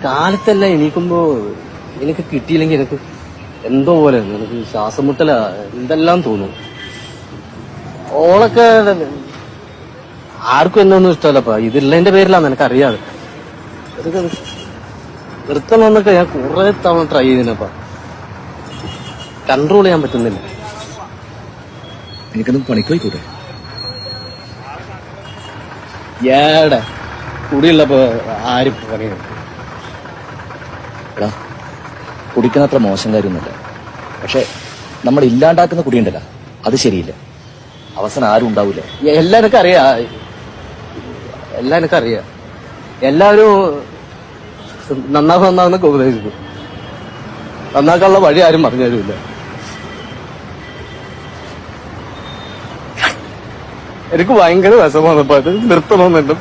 കാലത്തല്ല എണീക്കുമ്പോ എനിക്ക് കിട്ടിയില്ലെങ്കിൽ എനിക്ക് എന്തോ പോലെ എനിക്ക് ശ്വാസം മുട്ടല എന്തെല്ലാം തോന്നും. ഓളൊക്കെ ആർക്കും എന്നൊന്നും ഇഷ്ടമല്ലപ്പാ. ഇതില്ലതിന്റെ പേരിലാന്ന് എനിക്കറിയാതെ. ഇതൊക്കെ നിർത്തണമെന്നൊക്കെ ഞാൻ കുറെ തവണ ട്രൈ ചെയ്തിനപ്പാ. കൺട്രോൾ ചെയ്യാൻ പറ്റുന്നില്ല. എനിക്കൊന്നും പണിക്കോയിക്കൂടെ? ഏടെ കുടിയുള്ളപ്പോ ആരും പണിയാണ്. എടാ, കുടിക്കുന്നത്ര മോശം കാര്യമൊന്നുമില്ല. പക്ഷെ നമ്മൾ ഇല്ലാണ്ടാക്കുന്ന കുടിയുണ്ടല്ലോ, അത് ശരിയില്ല. അവസാനം ആരും ഉണ്ടാവൂല. എല്ലാം എനിക്കറിയാം. എല്ലാവരും നന്നാവുന്നൊക്കെ ഉപദേശിക്കും. നന്നാക്കാനുള്ള വഴി ആരും പറഞ്ഞു തരൂല്ല. എനിക്ക് ഭയങ്കര വിഷമമാണ്. അപ്പൊ അത് നിർത്തണമെന്നുണ്ട്.